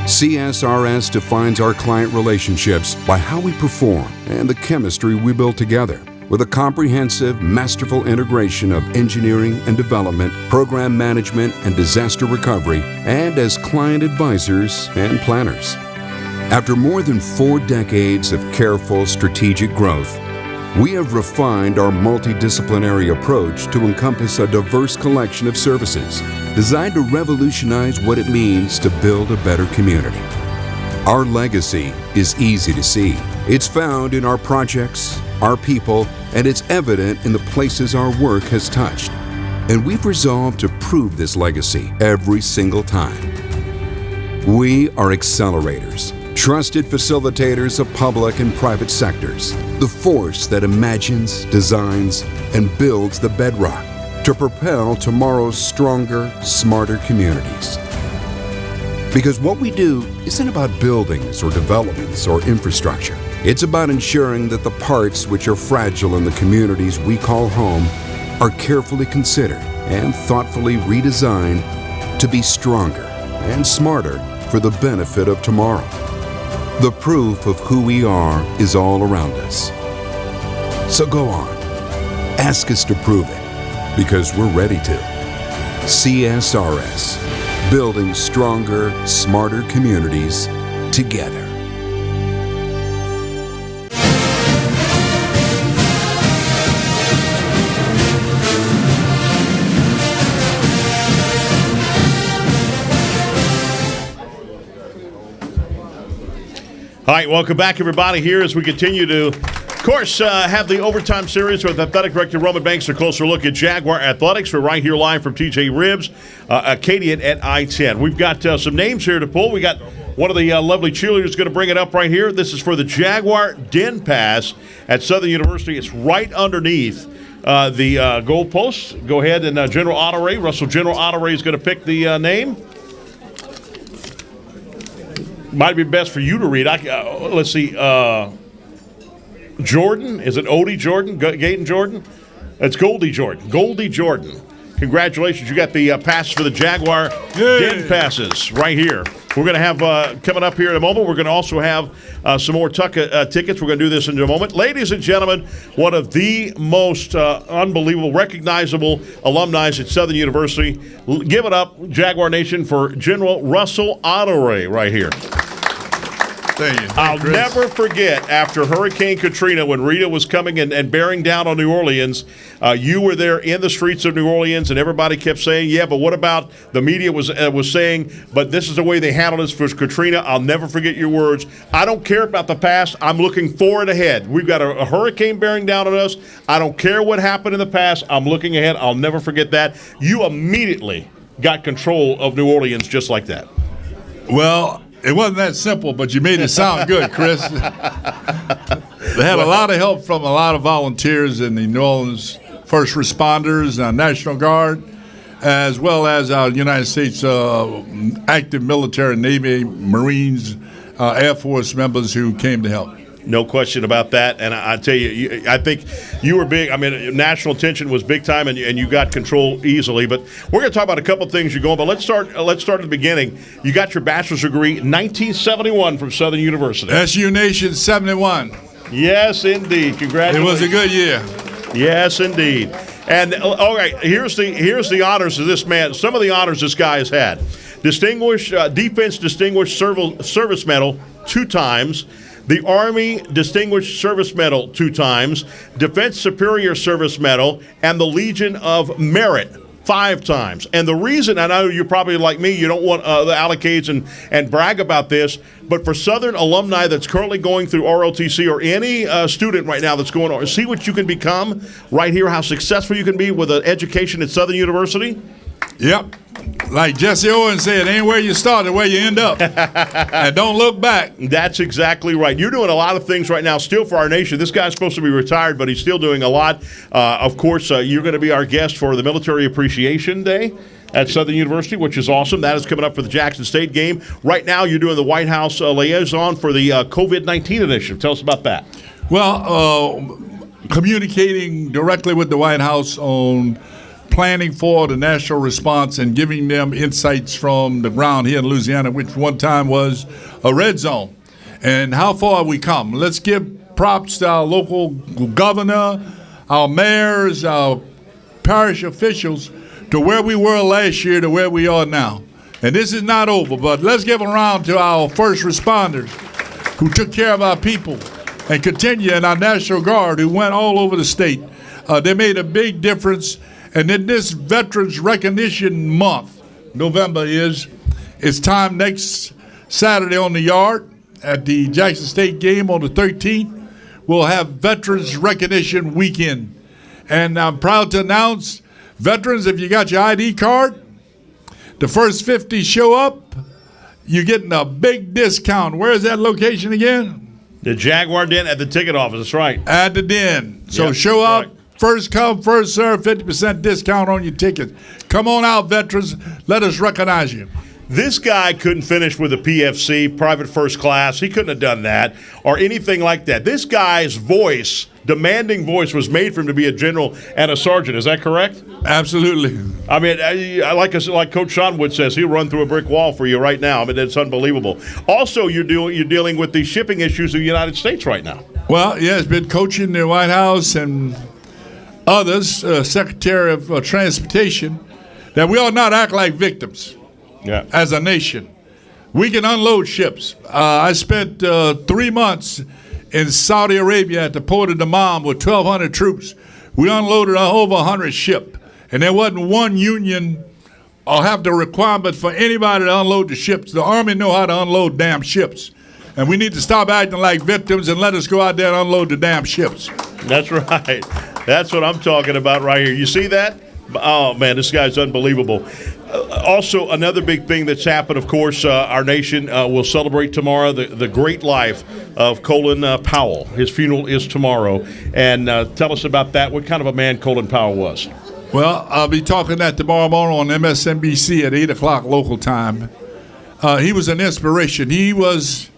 CSRS defines our client relationships by how we perform and the chemistry we build together, with a comprehensive, masterful integration of engineering and development, program management and disaster recovery, and as client advisors and planners. After more than 4 decades of careful, strategic growth, we have refined our multidisciplinary approach to encompass a diverse collection of services designed to revolutionize what it means to build a better community. Our legacy is easy to see. It's found in our projects, our people, and it's evident in the places our work has touched. And we've resolved to prove this legacy every single time. We are accelerators, trusted facilitators of public and private sectors, the force that imagines, designs, and builds the bedrock to propel tomorrow's stronger, smarter communities. Because what we do isn't about buildings or developments or infrastructure. It's about ensuring that the parts which are fragile in the communities we call home are carefully considered and thoughtfully redesigned to be stronger and smarter for the benefit of tomorrow. The proof of who we are is all around us. So go on, ask us to prove it, because we're ready to. CSRS, building stronger, smarter communities together. All right, welcome back, everybody, here as we continue to, of course, have the overtime series with Athletic Director Roman Banks. A closer look at Jaguar Athletics. We're right here live from TJ Ribbs, Acadian at I-10. We've got some names here to pull. We got one of the lovely cheerleaders going to bring it up right here. This is for the Jaguar Den Pass at Southern University. It's right underneath the goal post. Go ahead and General Honore, Russell General Honore is going to pick the name. Might be best for you to read. Let's see. Jordan. Is it Odie Jordan? Gaten Jordan? It's Goldie Jordan. Goldie Jordan. Congratulations. You got the passes for the Jaguar Den passes right here. We're going to have, coming up here in a moment, we're going to also have some more tickets. We're going to do this in a moment. Ladies and gentlemen, one of the most unbelievable, recognizable alumni at Southern University. Give it up, Jaguar Nation, for General Russell Honore right here. Thank you. I'll never forget after Hurricane Katrina when Rita was coming and bearing down on New Orleans, you were there in the streets of New Orleans and everybody kept saying, yeah, but what about the media was saying, but this is the way they handled us for Katrina. I'll never forget your words. I don't care about the past. I'm looking forward ahead. We've got a hurricane bearing down on us. I don't care what happened in the past. I'm looking ahead. I'll never forget that. You immediately got control of New Orleans just like that. Well, it wasn't that simple, but you made it sound good, Chris. They had a lot of help from a lot of volunteers in the New Orleans first responders, National Guard, as well as our United States active military, Navy, Marines, Air Force members who came to help. No question about that. And I tell you, I think you were big. I mean, national attention was big time, and you got control easily. But we're going to talk about a couple of things you're going. But let's start at the beginning. You got your bachelor's degree in 1971 from Southern University. SU Nation 71. Yes, indeed. Congratulations. It was a good year. Yes, indeed. And all right, here's the honors of this man. Some of the honors this guy has had: Distinguished Defense Distinguished Service Medal 2 times. The Army Distinguished Service Medal 2 times, Defense Superior Service Medal, and the Legion of Merit 5 times. And the reason, I know you're probably like me, you don't want the accolades and brag about this, but for Southern alumni that's currently going through ROTC or any student right now that's going on, see what you can become right here, how successful you can be with an education at Southern University. Yep. Like Jesse Owens said, ain't where you started, where you end up. And don't look back. That's exactly right. You're doing a lot of things right now still for our nation. This guy's supposed to be retired, but he's still doing a lot. Of course, you're going to be our guest for the Military Appreciation Day at Southern University, which is awesome. That is coming up for the Jackson State game. Right now, you're doing the White House liaison for the COVID-19 initiative. Tell us about that. Well, communicating directly with the White House on planning for the national response and giving them insights from the ground here in Louisiana, which one time was a red zone. And how far have we come? Let's give props to our local governor, our mayors, our parish officials, to where we were last year to where we are now. And this is not over, but let's give a round to our first responders who took care of our people and continue, and our National Guard who went all over the state. They made a big difference. And in this Veterans Recognition Month, November it's time next Saturday on the yard at the Jackson State game on the 13th. We'll have Veterans Recognition Weekend. And I'm proud to announce, veterans, if you got your ID card, the first 50 show up, you're getting a big discount. Where is that location again? The Jaguar Den at the ticket office. That's right. At the Den. So Yep, show up. right. First come, first serve, 50% discount on your tickets. Come on out, veterans. Let us recognize you. This guy couldn't finish with a PFC, private first class. He couldn't have done that or anything like that. This guy's voice, demanding voice, was made for him to be a general and a sergeant. Is that correct? Absolutely. I mean, like Coach Sean Wood says, he'll run through a brick wall for you right now. I mean, it's unbelievable. Also, you're dealing with the shipping issues of the United States right now. Well, yeah, it's been coaching the White House and others, Secretary of Transportation, that we ought not act like victims. Yeah. As a nation. We can unload ships. I spent 3 months in Saudi Arabia at the port of Dammam with 1,200 troops. We unloaded over 100 ships, and there wasn't one union or have the requirement for anybody to unload the ships. The Army know how to unload damn ships, and we need to stop acting like victims and let us go out there and unload the damn ships. That's right. That's what I'm talking about right here. You see that? Oh, man, this guy's unbelievable. Also, another big thing that's happened, of course, our nation will celebrate tomorrow the great life of Colin Powell. His funeral is tomorrow. And tell us about that, what kind of a man Colin Powell was. Well, I'll be talking that tomorrow morning on MSNBC at 8 o'clock local time. He was an inspiration. He was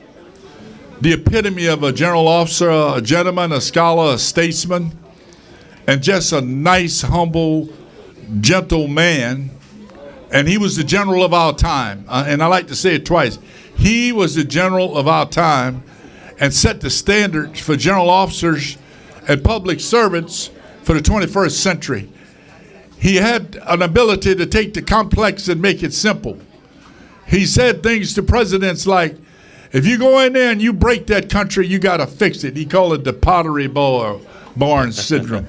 the epitome of a general officer, a gentleman, a scholar, a statesman, and just a nice, humble, gentle man. And he was the general of our time. And I like to say it twice. He was the general of our time and set the standards for general officers and public servants for the 21st century. He had an ability to take the complex and make it simple. He said things to presidents like, if you go in there and you break that country, you got to fix it. He called it the pottery barn syndrome.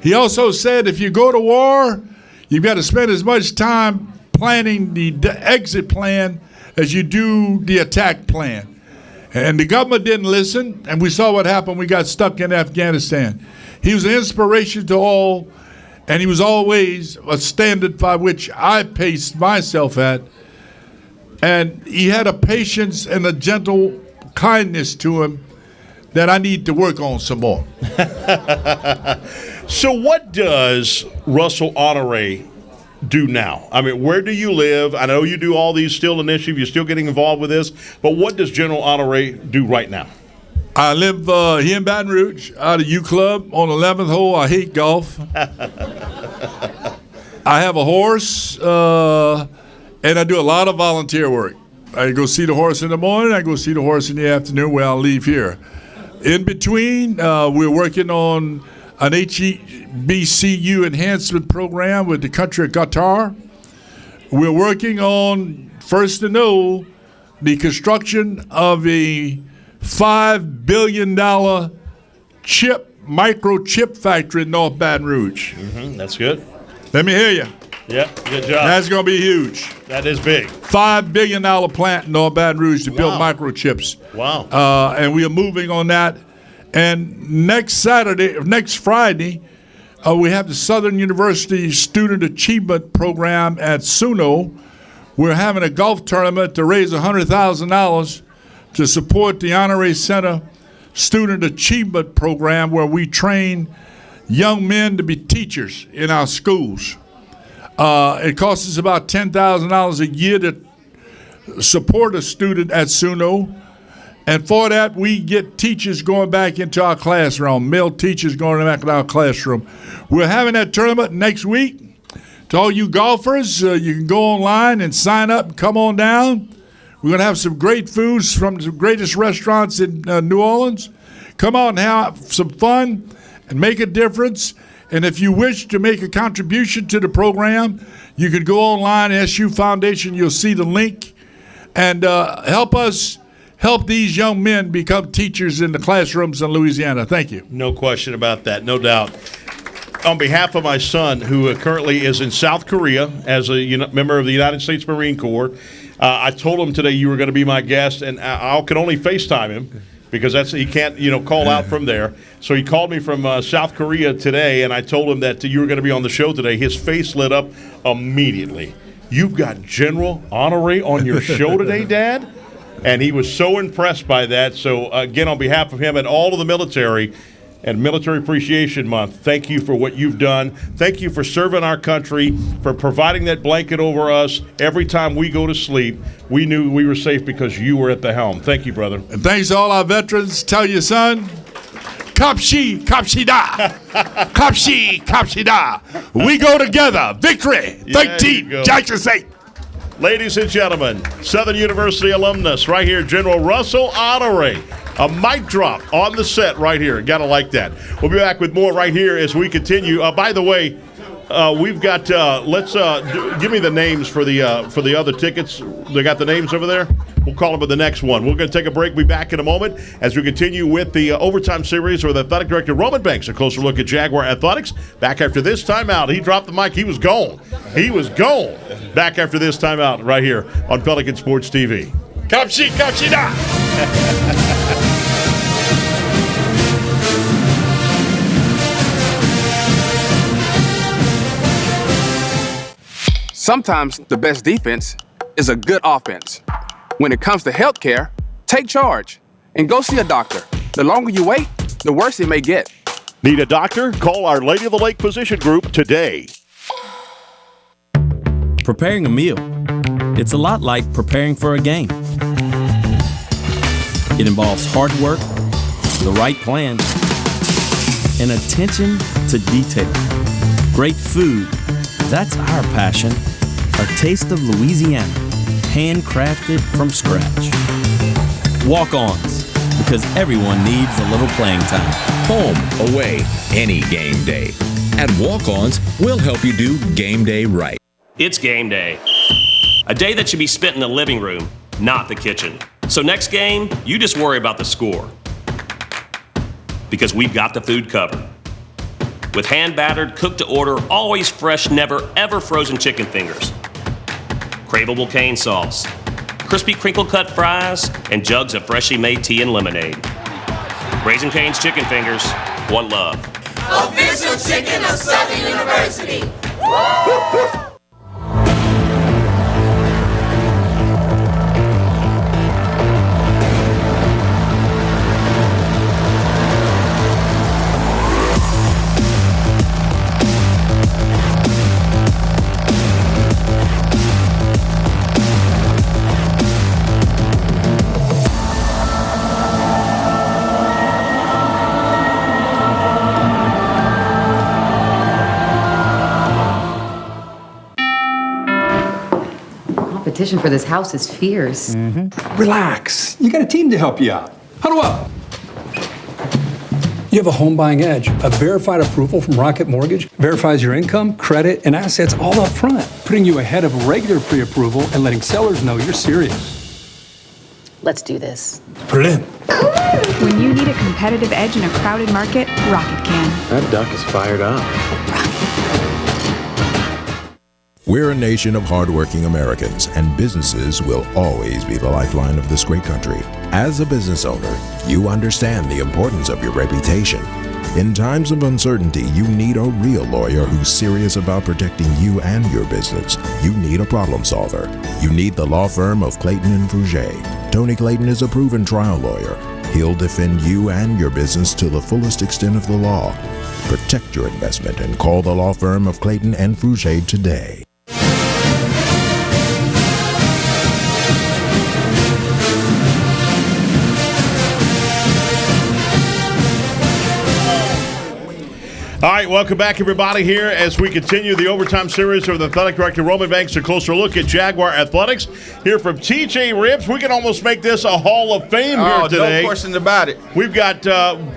He also said, if you go to war, you've got to spend as much time planning the exit plan as you do the attack plan. And the government didn't listen, and we saw what happened. We got stuck in Afghanistan. He was an inspiration to all, and he was always a standard by which I paced myself at. And he had a patience and a gentle kindness to him that I need to work on some more. So what does Russell Honore do now? I mean, where do you live? I know you do all these still initiatives. You're still getting involved with this. But what does General Honore do right now? I live here in Baton Rouge, out of U Club on 11th hole. I hate golf. I have a horse, and I do a lot of volunteer work. I go see the horse in the morning. I go see the horse in the afternoon where I'll leave here. In between, we're working on an HBCU enhancement program with the country of Qatar. We're working on, first to know, the construction of a $5 billion microchip factory in North Baton Rouge. That's good. Let me hear you. Yeah, good job. That's going to be huge. That is big. $5 billion plant in North Baton Rouge to build microchips. Wow. And we are moving on that. And next Friday, we have the Southern University Student Achievement Program at Suno. We're having a golf tournament to raise $100,000 to support the Honore Center Student Achievement Program, where we train young men to be teachers in our schools. It costs us about $10,000 a year to support a student at Suno. And for that, we get teachers going back into our classroom, male teachers going back into our classroom. We're having that tournament next week. To all you golfers, you can go online and sign up and come on down. We're going to have some great foods from the greatest restaurants in New Orleans. Come out and have some fun and make a difference. And if you wish to make a contribution to the program, you can go online, SU Foundation. You'll see the link. And help us help these young men become teachers in the classrooms in Louisiana. Thank you. No question about that, no doubt. On behalf of my son, who currently is in South Korea as a member of the United States Marine Corps, I told him today you were going to be my guest, and I could only FaceTime him because he can't call out from there. So he called me from South Korea today, and I told him that you were going to be on the show today. His face lit up immediately. You've got General Honore on your show today, Dad? And he was so impressed by that. So, again, on behalf of him and all of the military and Military Appreciation Month, thank you for what you've done. Thank you for serving our country, for providing that blanket over us. Every time we go to sleep, we knew we were safe because you were at the helm. Thank you, brother. And thanks to all our veterans. Tell your son, Kapshi, Kapshida. Kapshi, Kapshida. We go together. Victory. 13, Jackson State. Ladies and gentlemen, Southern University alumnus right here, General Russell Honore. A mic drop on the set right here. Gotta like that. We'll be back with more right here as we continue. By the way, we've got. Give me the names for the other tickets. They got the names over there. We'll call them for the next one. We're going to take a break. We'll be back in a moment as we continue with the overtime series with Athletic Director Roman Banks. A closer look at Jaguar Athletics. Back after this timeout. He dropped the mic. He was gone. He was gone. Back after this timeout right here on Pelican Sports TV. Kapshi, Kapshida. Sometimes the best defense is a good offense. When it comes to healthcare, take charge and go see a doctor. The longer you wait, the worse it may get. Need a doctor? Call our Lady of the Lake Physician Group today. Preparing a meal. It's a lot like preparing for a game. It involves hard work, the right plan, and attention to detail. Great food, that's our passion. A taste of Louisiana, handcrafted from scratch. Walk-ons, because everyone needs a little playing time. Home, away, any game day. At Walk-Ons, we'll help you do game day right. It's game day. A day that should be spent in the living room, not the kitchen. So next game, you just worry about the score. Because we've got the food covered. With hand-battered, cooked-to-order, always fresh, never, ever frozen chicken fingers. Craveable cane sauce. Crispy crinkle-cut fries, and jugs of freshly made tea and lemonade. Raising Cane's Chicken Fingers, one love. Official chicken of Southern University. Competition for this house is fierce. Relax. You got a team to help you out. Huddle up. You have a home buying edge. A verified approval from Rocket Mortgage verifies your income, credit, and assets all up front, putting you ahead of regular pre-approval and letting sellers know you're serious. Let's do this. Put it in. When you need a competitive edge in a crowded market, Rocket can. That duck is fired up. We're a nation of hardworking Americans, and businesses will always be the lifeline of this great country. As a business owner, you understand the importance of your reputation. In times of uncertainty, you need a real lawyer who's serious about protecting you and your business. You need a problem solver. You need the law firm of Clayton and Fouget. Tony Clayton is a proven trial lawyer. He'll defend you and your business to the fullest extent of the law. Protect your investment and call the law firm of Clayton and Fouget today. All right, welcome back, everybody, here as we continue the overtime series of the Athletic Director Roman Banks. A closer look at Jaguar Athletics. Here from TJ Ribbs. We can almost make this a Hall of Fame here today. No question about it. We've got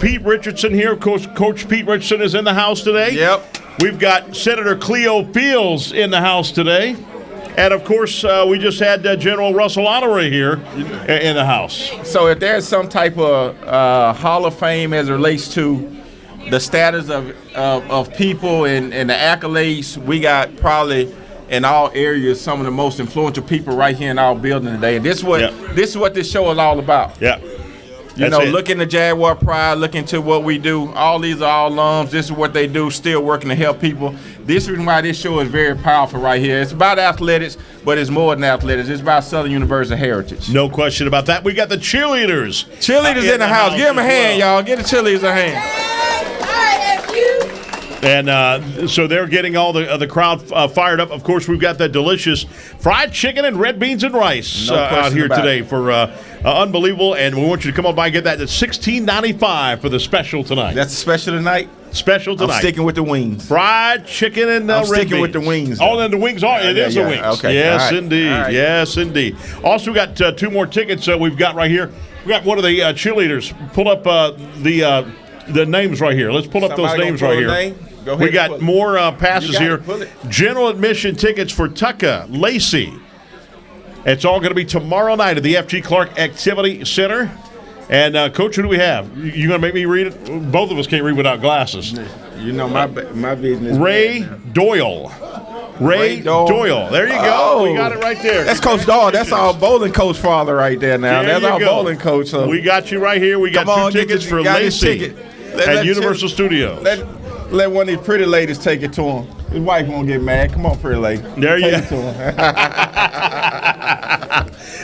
Pete Richardson here. Coach Pete Richardson is in the house today. Yep. We've got Senator Cleo Fields in the house today. And, of course, we just had General Russell HONORE here in the house. So if there's some type of Hall of Fame as it relates to the status of people and the accolades, we got probably in all areas some of the most influential people right here in our building today. And this is what this show is all about. Yeah. Look into Jaguar Pride, look into what we do. All these are all alums. This is what they do, still working to help people. This is why this show is very powerful right here. It's about athletics, but it's more than athletics. It's about Southern University heritage. No question about that. We got the cheerleaders. Cheerleaders in the house. Give them a hand, y'all. Give the cheerleaders a hand. And so they're getting all the crowd fired up. Of course, we've got that delicious fried chicken and red beans and rice out here today for unbelievable. And we want you to come on by and get that at $16.95 for the special tonight. That's a special tonight? Special tonight. I'm sticking with the wings. Fried chicken and red beans. I'm sticking with the wings. Oh, then the wings are. It is the wings. Okay. Yes, right. indeed. Right. Yes, indeed. Also, we got two more tickets we've got right here. We got one of the cheerleaders. Pull up the names right here. Let's pull up those names right here. We got more passes here. General admission tickets for Tucka, Lacey. It's all going to be tomorrow night at the F.G. Clark Activity Center. And, Coach, who do we have? You going to make me read it? Both of us can't read without glasses. You know my business. Ray Doyle. Ray Doyle. There you go. We got it right there. That's Coach Doyle. That's our bowling coach father right there now. That's our bowling coach. So. We got you right here. We got two tickets for Lacey at Universal Studios. Let one of these pretty ladies take it to him. His wife won't get mad. Come on, pretty lady. There you go.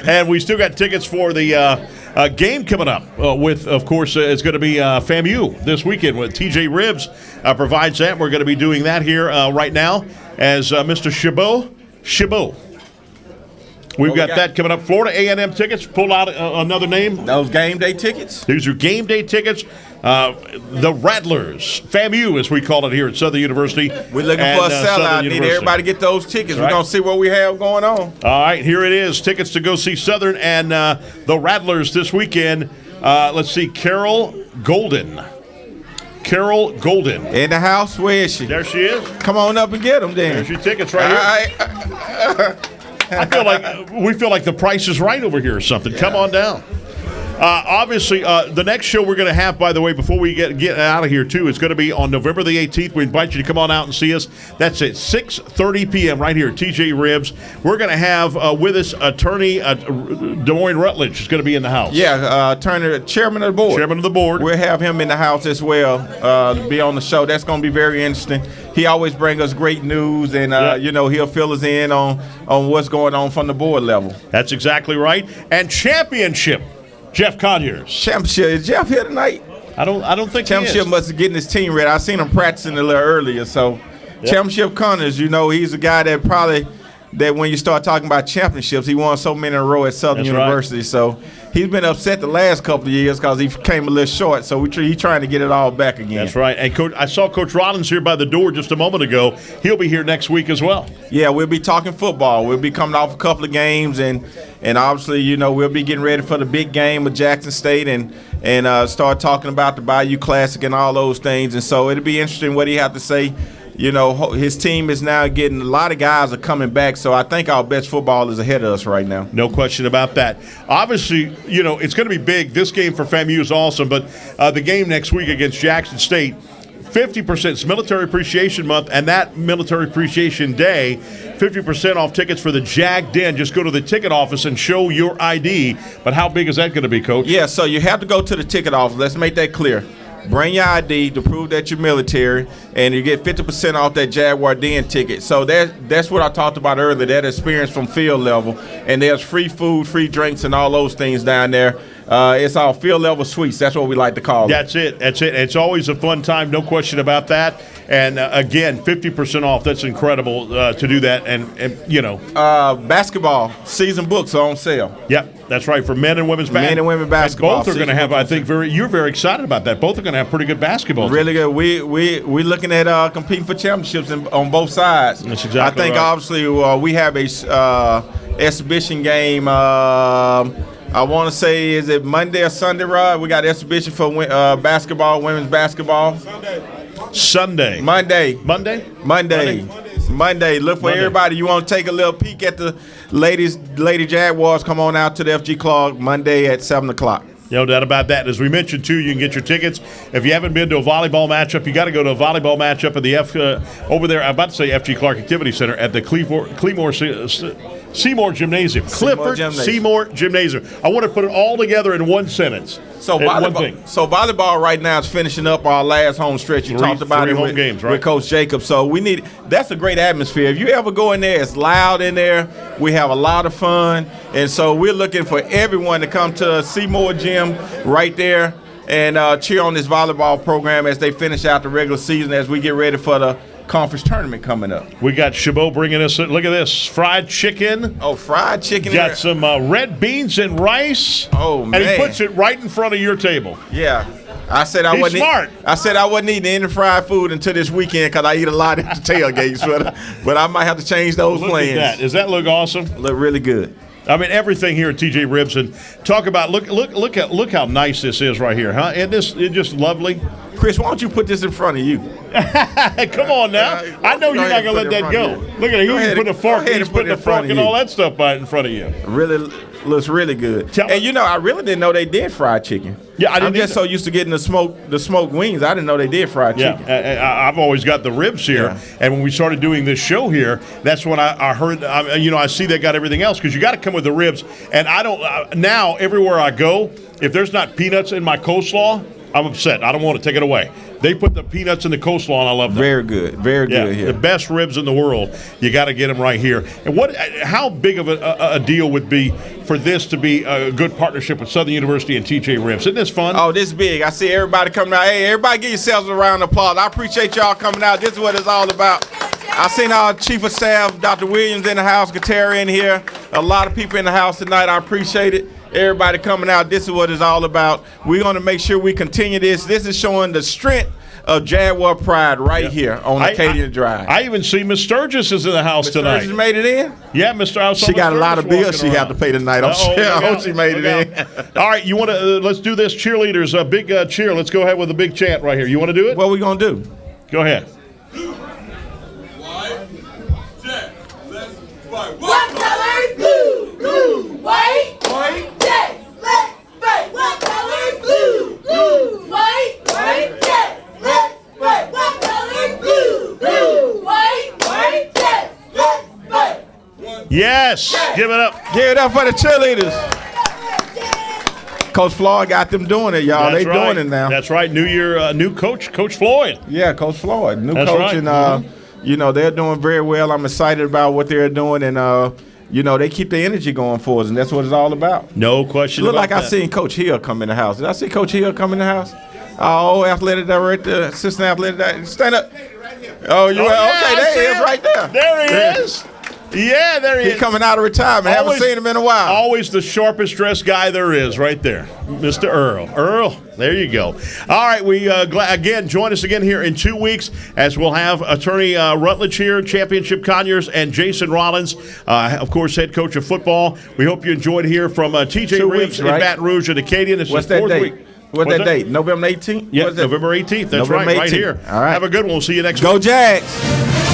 And we still got tickets for the game coming up with, of course, it's going to be FAMU this weekend with TJ Ribbs provides that. We're going to be doing that here right now as Mr. Chabot. We've got that coming up. Florida A&M tickets. Pull out another name. Those game day tickets. These are game day tickets. The Rattlers, FAMU as we call it here at Southern University. We're looking for a sellout. Need everybody to get those tickets. We're going to see what we have going on. All right, here it is. Tickets to go see Southern and the Rattlers this weekend. Let's see, Carol Golden. In the house? Where is she? There she is. Come on up and get them then. There's your tickets right here. We feel like the price is right over here or something. Yeah. Come on down. Obviously, the next show we're going to have, by the way, before we get out of here, too, is going to be on November the 18th. We invite you to come on out and see us. That's at 6:30 p.m. right here at TJ Ribbs. We're going to have with us attorney Des Moines Rutledge is going to be in the house. Yeah, attorney, chairman of the board. Chairman of the board. We'll have him in the house as well to be on the show. That's going to be very interesting. He always brings us great news, and he'll fill us in on what's going on from the board level. That's exactly right. And championship. Jeff Conyers. Championship. Is Jeff here tonight? I don't think Championship he is. must be getting his team ready. I seen him practicing a little earlier. So, Championship Conyers, he's a guy that when you start talking about championships, he won so many in a row at Southern University. Right. So, he's been upset the last couple of years because he came a little short. So, he's trying to get it all back again. That's right. And Coach, I saw Coach Rollins here by the door just a moment ago. He'll be here next week as well. Yeah, we'll be talking football. We'll be coming off a couple of games, and obviously, we'll be getting ready for the big game with Jackson State and start talking about the Bayou Classic and all those things. And so it'll be interesting what he have to say. His team is now getting – a lot of guys are coming back, so I think our best football is ahead of us right now. No question about that. Obviously, it's going to be big. This game for FAMU is awesome, but the game next week against Jackson State, 50%. It's Military Appreciation Month, and that Military Appreciation Day, 50% off tickets for the Jag Den. Just go to the ticket office and show your ID. But how big is that going to be, Coach? Yeah, so you have to go to the ticket office. Let's make that clear. Bring your ID to prove that you're military, and you get 50% off that Jaguar Den ticket. So that's what I talked about earlier, that experience from field level. And there's free food, free drinks, and all those things down there. It's our field level suites. That's what we like to call it. That's it. It's always a fun time, no question about that. And again, 50% off. That's incredible to do that. And you know, basketball season books are on sale. Yep, that's right, for men and women's basketball. Men and women basketball. And both are going to have, I think, you're very excited about that. Both are going to have pretty good basketball. Really good. We're looking at competing for championships on both sides. That's exactly I think right. obviously we have a exhibition game. I want to say, is it Monday or Sunday, Rod? We got exhibition for basketball, women's basketball. Sunday. Monday. Monday. Look for Monday. everybody. You want to take a little peek at the Lady Jaguars? Come on out to the FG Clark Monday at 7 o'clock. No doubt about that. As we mentioned, too, you can get your tickets. If you haven't been to a volleyball matchup, you got to go to a volleyball matchup at the over there. I'm about to say FG Clark Activity Center at the Seymour Gymnasium. Clifford Seymour Gymnasium. I want to put it all together in one sentence. So volleyball right now is finishing up our last home stretch. You talked about it with Coach Jacobs. So that's a great atmosphere. If you ever go in there, it's loud in there. We have a lot of fun. And so we're looking for everyone to come to Seymour Gym right there and cheer on this volleyball program as they finish out the regular season as we get ready for the conference tournament coming up. We got Chabot bringing us, look at this, fried chicken. Oh, fried chicken. Got some red beans and rice. Oh, man. And he puts it right in front of your table. Yeah. I said I wasn't eating any fried food until this weekend because I eat a lot at the tailgates, but I might have to change those plans. Look at that. Does that look awesome? Look really good. I mean, everything here at TJ Ribs, and talk about look how nice this is right here, huh? It's just lovely. Chris, why don't you put this in front of you? Come on now. I know you're not going to let that go. Look at it. He's putting a fork, and all that stuff in front of you. Really looks really good. And you know, I really didn't know they did fried chicken. Yeah, I'm just so used to getting the smoked wings. I didn't know they did fried chicken. Yeah, I've always got the ribs here, and when we started doing this show here, that's when I heard. I see they got everything else because you got to come with the ribs. And I don't now everywhere I go, if there's not peanuts in my coleslaw, I'm upset. I don't want to take it away. They put the peanuts in the coleslaw, and I love them. Very good here. The best ribs in the world. You got to get them right here. And how big of a deal would be for this to be a good partnership with Southern University and TJ Ribs? Isn't this fun? Oh, this big. I see everybody coming out. Hey, everybody give yourselves a round of applause. I appreciate y'all coming out. This is what it's all about. I seen our Chief of Staff, Dr. Williams, in the house, Katera in here. A lot of people in the house tonight. I appreciate it. Everybody coming out. This is what it's all about. We're going to make sure we continue this. This is showing the strength of Jaguar pride here on Acadia Drive. I even see Miss Sturgis is in the house tonight. Sturgis made it in? Yeah, Mr. She got a lot of bills she had to pay tonight. I hope she made it in. All right, you want to let's do this, cheerleaders. A big cheer. Let's go ahead with a big chant right here. You want to do it? What are we going to do? Go ahead. What color is blue? Blue. White. White. Yes. Let's fight. What color is blue? Blue. White. White. Yes. Let's fight. What color is blue? Blue. White. White. Yes. Let's fight. Yes. Give it up. Give it up for the cheerleaders. Coach Floyd got them doing it, y'all. They doing it now. That's right. New year, new coach, Coach Floyd. Yeah, Coach Floyd. New That's coach. Right. And, you know, they're doing very well. I'm excited about what they're doing. And, you know, they keep the energy going for us. And that's what it's all about. No question about that. Look like I seen Coach Hill come in the house. Did I see Coach Hill come in the house? Oh, athletic director, assistant athletic director. Stand up. Oh, you okay, there he is right there. There he is. Yeah, there he is. He's coming out of retirement. Haven't seen him in a while. Always the sharpest dressed guy there is right there, Mr. Earl. Earl, there you go. All right, we again, join us again here in 2 weeks as we'll have attorney Rutledge here, Championship Conyers, and Jason Rollins, of course, head coach of football. We hope you enjoyed here from TJ Ribs in Baton Rouge and Acadia. This What's is that fourth date? week. What's that date? November 18th? Yeah, November 18th. That's November right 18th. here. All right. Have a good one. We'll see you next week. week. Go Jags.